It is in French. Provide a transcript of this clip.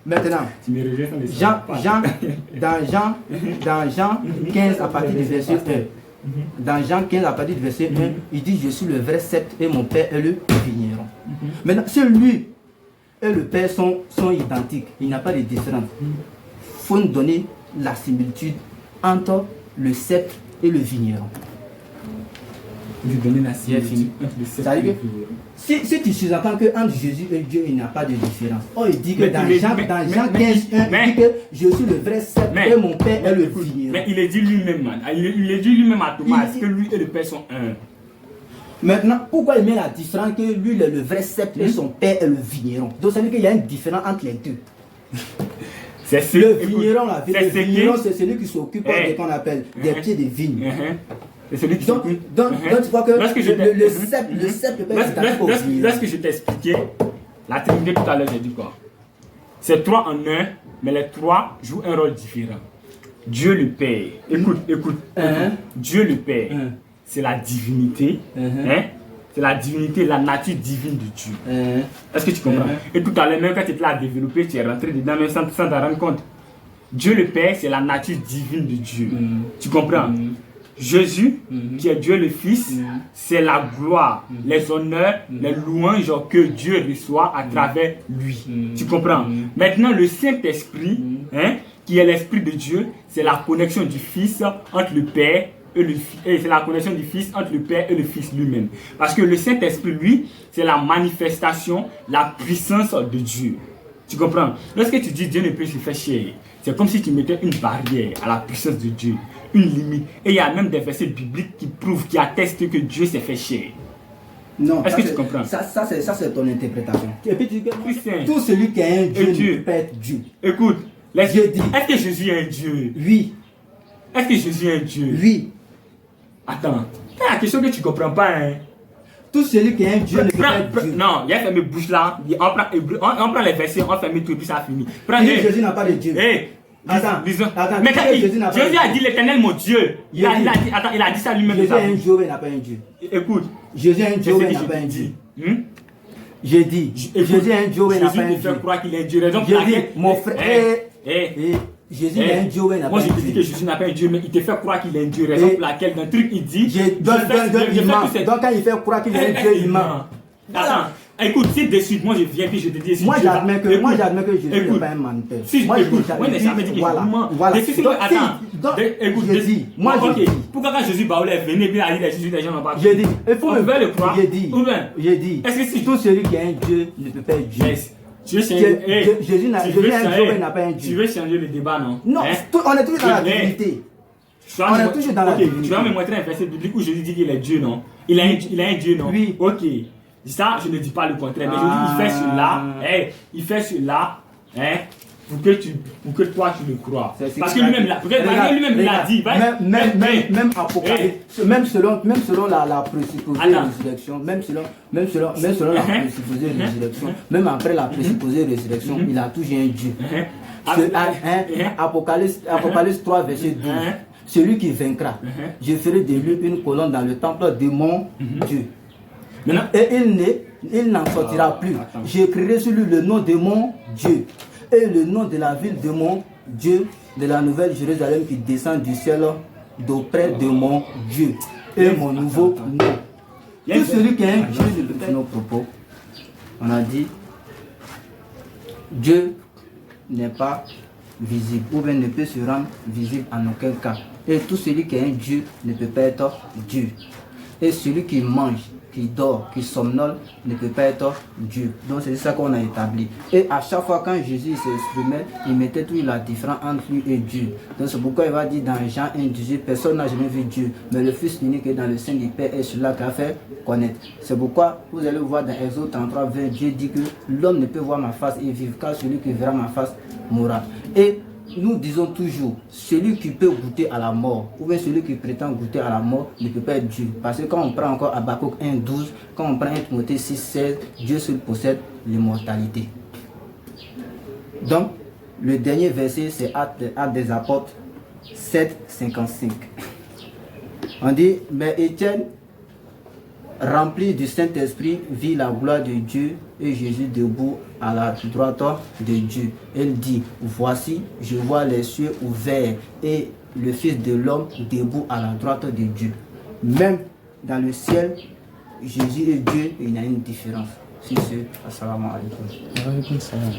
Maintenant, dans Jean 15 à partir du verset 1, dans Jean 15 à partir du verset 1, il dit je suis le vrai cep et mon père est le vigneron. Maintenant, si lui et le père sont identiques, il n'y a pas de différence. Il faut nous donner la similitude entre le cep et le vigneron. Lui donner la similitude entre le cep et le vigneron. Si tu sous-entends qu'entre Jésus et Dieu, il n'y a pas de différence. Oh, il dit que dans Jean 15, il dit que je suis le vrai cep et mon père est le vigneron. Mais il est dit lui-même, il est dit lui-même à Thomas que lui et le père sont un. Maintenant, pourquoi il met la différence que lui il est le vrai cep et son père est le vigneron? Donc ça veut dire qu'il y a une différence entre les deux. Le vigneron, c'est celui qui s'occupe de qu'on appelle des pieds de vigne. C'est celui qui donc tu crois que le cep peut être d'accord au vigneron. Lorsque je t'ai expliqué la Trinité tout à l'heure, j'ai dit quoi? C'est trois en un, mais les trois jouent un rôle différent. Dieu le Père, écoute, Dieu le Père, c'est la divinité, c'est la divinité, la nature divine de Dieu. Est-ce que tu comprends? Et tout à l'heure, même quand tu étais là à développer, tu es rentré dedans même sans t'en rendre compte. Dieu le Père, c'est la nature divine de Dieu. Tu comprends? Jésus, qui est Dieu le Fils, c'est la gloire, les honneurs, les louanges que Dieu reçoit à travers lui. Tu comprends? Maintenant, le Saint-Esprit, qui est l'Esprit de Dieu, c'est la connexion du Fils entre le Père et le Fils. Et c'est la connexion du Fils entre le Père et le Fils lui-même. Parce que le Saint-Esprit, lui, c'est la manifestation, la puissance de Dieu. Tu comprends? Lorsque tu dis Dieu ne peut se faire chair, c'est comme si tu mettais une barrière à la puissance de Dieu, une limite. Et il y a même des versets bibliques qui prouvent, qui attestent que Dieu s'est fait chair. Non, est-ce que tu comprends? Ça c'est ton interprétation. Et puis tu dis que tout celui qui est un Dieu ne peut être Dieu. Écoute, est-ce que Jésus est un Dieu? Oui. Est-ce que Jésus est un Dieu? Oui. Attends, c'est la question que tu ne comprends pas, hein? Tout celui qui est un Dieu ne peut pas être Dieu. Non, il y a fermé bouche là, on prend les versets, on ferme tout, puis ça a fini. Jésus n'a pas de Dieu. Attends, mais Jésus a dit l'Éternel mon Dieu. Il a dit ça lui-même. Jésus est un Dieu, mais il n'a pas un Dieu. Écoute. Jésus est un Dieu, mais il n'a pas un Dieu. J'ai dit, Jésus est un Dieu, mais il n'a pas un Dieu. Jésus te fait croire qu'il est un Dieu. Raison pour laquelle mon frère. Jésus est un Dieu, mais il n'a pas un Dieu. Moi je te dis que Jésus n'a pas un Dieu, mais il te fait croire qu'il est un Dieu. Raison pour laquelle dans le truc il dit. Donc quand il fait croire qu'il est un Dieu, il ment. Attends. Écoute, si de suite, moi je viens puis je te dis. Moi j'admets que Jésus n'est pas un menteur. Moi écoute, mais ça veut dire que voilà. Attends, écoute, je dis, moi je dis. Pourquoi quand Jésus est venu puis il a dit Jésus des gens n'ont pas cru? J'ai dit, il faut le croire. J'ai dit, tout celui qui est un Dieu ne peut pas être Dieu. Jésus n'a pas un Dieu. Tu veux changer le débat, non? Non, on est toujours dans la divinité. On est toujours dans la divinité. Tu vas me montrer un verset biblique où Jésus dit qu'il est Dieu, non? Il a un Dieu, non? Oui. Ok. Ça, je ne dis pas le contraire, mais je dis il fait cela, pour que toi tu le crois. Parce que lui-même, il a dit. Même Apocalypse, même selon la présupposée résurrection, même selon la présupposée résurrection, même après la présupposée résurrection, il a toujours un Dieu. Apocalypse 3, verset 12. Celui qui vaincra, je ferai de lui une colonne dans le temple de mon Dieu. Et il n'en sortira plus. J'écrirai sur lui le nom de mon Dieu et le nom de la ville de mon Dieu, de la nouvelle Jérusalem qui descend du ciel d'auprès de mon Dieu et mon nouveau nom. Tout celui qui est un Dieu de nos propos, on a dit Dieu n'est pas visible ou bien ne peut se rendre visible en aucun cas. Et tout celui qui est un Dieu ne peut pas être Dieu. Et celui qui mange, qui dort, qui somnole, ne peut pas être Dieu. Donc c'est ça qu'on a établi. Et à chaque fois quand Jésus s'exprimait, il mettait toujours la différence entre lui et Dieu. Donc c'est pourquoi il va dire dans Jean 1,18, personne n'a jamais vu Dieu, mais le Fils unique est dans le sein du Père et celui-là qui a fait connaître. C'est pourquoi vous allez voir dans Exode 33, 20, Dieu dit que l'homme ne peut voir ma face et vivre, car celui qui verra ma face mourra. Et nous disons toujours, celui qui peut goûter à la mort, ou bien celui qui prétend goûter à la mort, ne peut pas être Dieu. Parce que quand on prend encore Habakkuk 1,12, quand on prend 1 Timothée 6,16, Dieu seul possède l'immortalité. Donc, le dernier verset, c'est Actes des Apôtres 7,55. On dit, mais Étienne, rempli du Saint-Esprit, vit la gloire de Dieu et Jésus debout à la droite de Dieu. Elle dit, voici, je vois les cieux ouverts et le Fils de l'homme debout à la droite de Dieu. Même dans le ciel, Jésus et Dieu, il y a une différence. Si c'est, assalamu alaikum. Wa alaikum salam.